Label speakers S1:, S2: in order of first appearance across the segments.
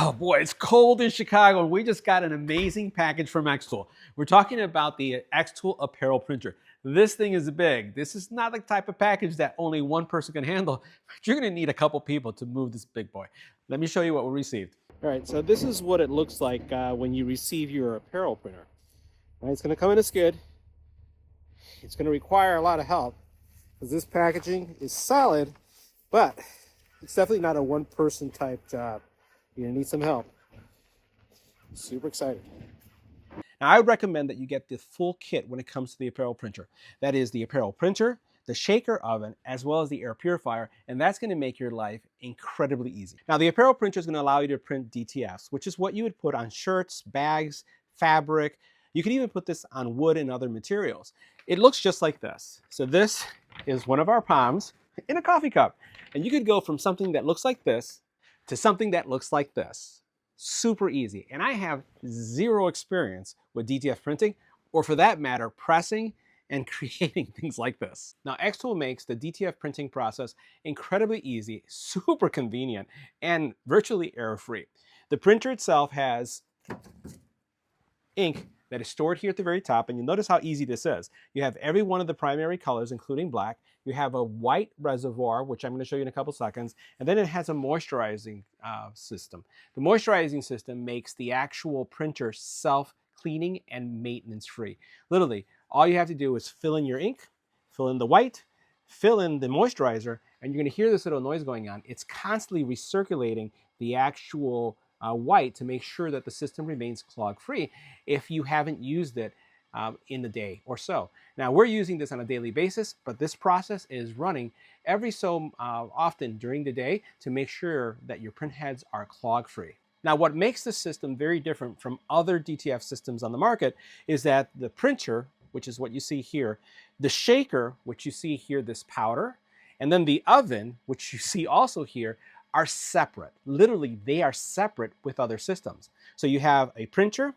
S1: Oh boy, it's cold in Chicago, and we just got an amazing package from Xtool. We're talking about the Xtool Apparel printer. This thing is big. This is not the type of package that only one person can handle. You're gonna need a couple people to move this big boy. Let me show you what we received. All right, so this is what it looks like when you receive your apparel printer. All right, it's gonna come in a skid. It's gonna require a lot of help because this packaging is solid, but it's definitely not a one-person type job. You're gonna need some help. Super excited. Now, I would recommend that you get the full kit when it comes to the apparel printer. That is the apparel printer, the shaker oven, as well as the air purifier, and that's gonna make your life incredibly easy. Now, the apparel printer is gonna allow you to print DTFs, which is what you would put on shirts, bags, fabric. You can even put this on wood and other materials. It looks just like this. So this is one of our palms in a coffee cup. And you could go from something that looks like this to something that looks like this. Super easy. And I have zero experience with DTF printing, or for that matter, pressing and creating things like this. Now, Xtool makes the DTF printing process incredibly easy, super convenient, and virtually error-free. The printer itself has ink that is stored here at the very top, and you'll notice how easy this is. You have every one of the primary colors, including black. You have a white reservoir, which I'm going to show you in a couple seconds, and then it has a moisturizing system. The moisturizing system makes the actual printer self-cleaning and maintenance-free. Literally, all you have to do is fill in your ink, fill in the white, fill in the moisturizer, and you're going to hear this little noise going on. It's constantly recirculating the actual white to make sure that the system remains clog-free if you haven't used it in the day or so. Now, we're using this on a daily basis, but this process is running every so often during the day to make sure that your print heads are clog-free. Now, what makes this system very different from other DTF systems on the market is that the printer, which is what you see here, the shaker, which you see here, this powder, and then the oven, which you see also here, are separate. Literally, they are separate with other systems. So you have a printer,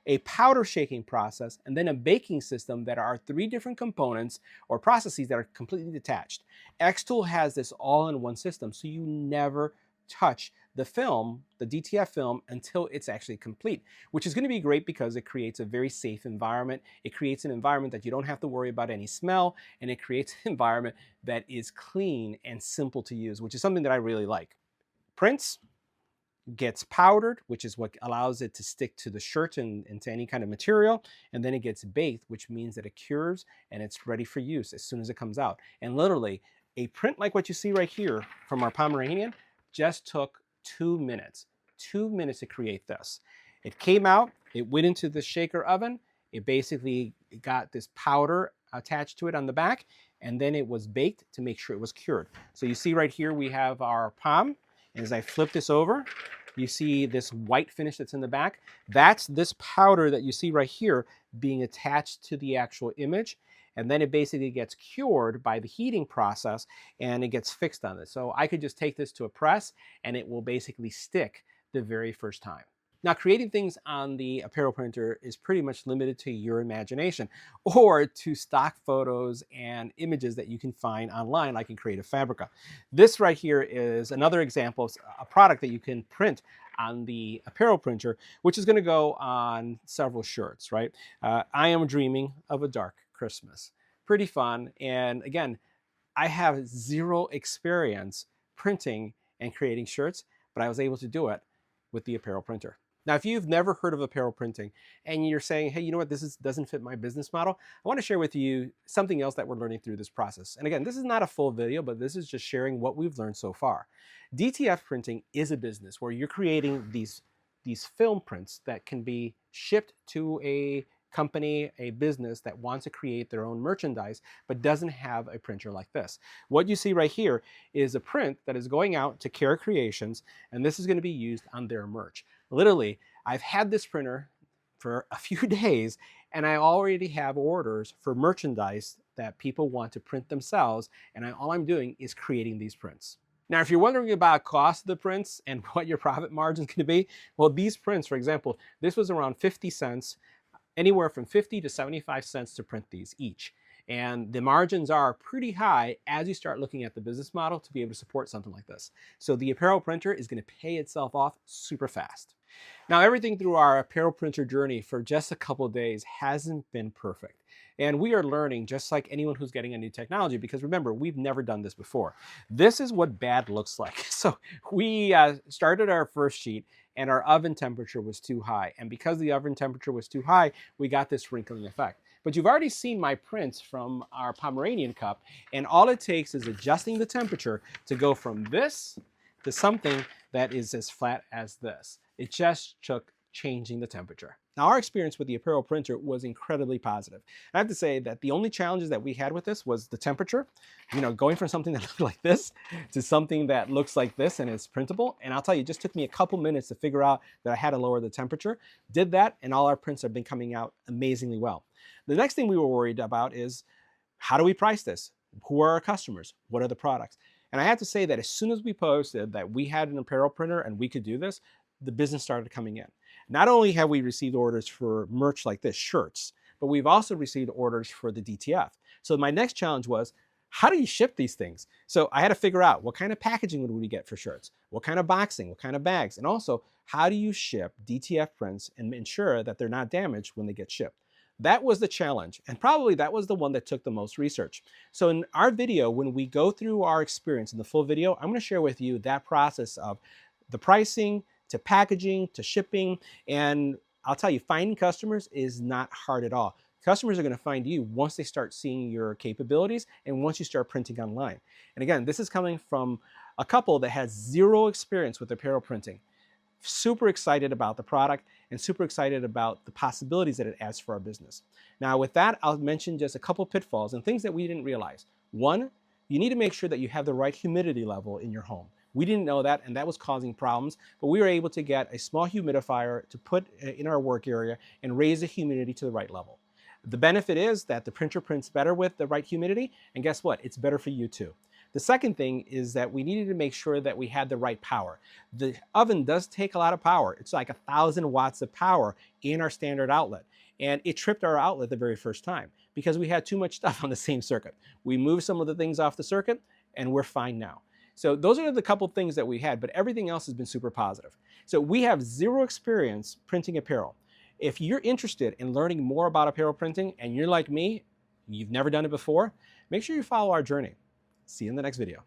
S1: a powder shaking process, and then a baking system that are three different components or processes that are completely detached. Xtool has this all in one system, so you never touch the film, the DTF film, until it's actually complete, which is going to be great because it creates a very safe environment. It creates an environment that you don't have to worry about any smell, and it creates an environment that is clean and simple to use, which is something that I really like. Prints, gets powdered, which is what allows it to stick to the shirt and to any kind of material, and then it gets baked, which means that it cures and it's ready for use as soon as it comes out. And literally, a print like what you see right here from our Pomeranian just took 2 minutes. 2 minutes to create this. It came out, it went into the shaker oven, it basically got this powder attached to it on the back, and then it was baked to make sure it was cured. So you see right here we have our palm. As I flip this over, you see this white finish that's in the back. That's this powder that you see right here being attached to the actual image. And then it basically gets cured by the heating process and it gets fixed on it. So I could just take this to a press and it will basically stick the very first time. Now, creating things on the apparel printer is pretty much limited to your imagination or to stock photos and images that you can find online, like in Creative Fabrica. This right here is another example of a product that you can print on the apparel printer, which is going to go on several shirts, right? I am dreaming of a dark Christmas. Pretty fun. And again, I have zero experience printing and creating shirts, but I was able to do it with the apparel printer. Now, if you've never heard of apparel printing and you're saying, hey, you know what, doesn't fit my business model, I want to share with you something else that we're learning through this process. And again, this is not a full video, but this is just sharing what we've learned so far. DTF printing is a business where you're creating these film prints that can be shipped to a company, a business that wants to create their own merchandise, but doesn't have a printer like this. What you see right here is a print that is going out to Care Creations, and this is going to be used on their merch. Literally, I've had this printer for a few days, and I already have orders for merchandise that people want to print themselves, and all I'm doing is creating these prints. Now, if you're wondering about cost of the prints and what your profit margin is going to be, well, these prints, for example, this was around 50 cents, anywhere from 50 to 75 cents to print these each. And the margins are pretty high as you start looking at the business model to be able to support something like this. So the apparel printer is going to pay itself off super fast. Now, everything through our apparel printer journey for just a couple of days hasn't been perfect. And we are learning just like anyone who's getting a new technology, because remember, we've never done this before. This is what bad looks like. So we started our first sheet and our oven temperature was too high. And because the oven temperature was too high, we got this wrinkling effect. But you've already seen my prints from our Pomeranian cup, and all it takes is adjusting the temperature to go from this to something that is as flat as this. It just took changing the temperature. Now, our experience with the apparel printer was incredibly positive. I have to say that the only challenges that we had with this was the temperature, going from something that looked like this to something that looks like this and is printable. And I'll tell you, it just took me a couple minutes to figure out that I had to lower the temperature. Did that, and all our prints have been coming out amazingly well. The next thing we were worried about is, how do we price this? Who are our customers? What are the products? And I have to say that as soon as we posted that we had an apparel printer and we could do this, the business started coming in. Not only have we received orders for merch like this, shirts, but we've also received orders for the DTF. So my next challenge was, how do you ship these things? So I had to figure out what kind of packaging would we get for shirts, what kind of boxing, what kind of bags, and also how do you ship DTF prints and ensure that they're not damaged when they get shipped. That was the challenge, and probably that was the one that took the most research. So in our video, when we go through our experience in the full video, I'm going to share with you that process of the pricing, to packaging, to shipping, and I'll tell you, finding customers is not hard at all. Customers are going to find you once they start seeing your capabilities and once you start printing online. And again, this is coming from a couple that has zero experience with apparel printing. Super excited about the product and super excited about the possibilities that it adds for our business. Now with that, I'll mention just a couple pitfalls and things that we didn't realize. One, you need to make sure that you have the right humidity level in your home. We didn't know that, and that was causing problems, but we were able to get a small humidifier to put in our work area and raise the humidity to the right level. The benefit is that the printer prints better with the right humidity, and guess what? It's better for you too. The second thing is that we needed to make sure that we had the right power. The oven does take a lot of power. It's like 1,000 watts of power in our standard outlet. And it tripped our outlet the very first time because we had too much stuff on the same circuit. We moved some of the things off the circuit and we're fine now. So those are the couple things that we had, but everything else has been super positive. So we have zero experience printing apparel. If you're interested in learning more about apparel printing and you're like me, you've never done it before, make sure you follow our journey. See you in the next video.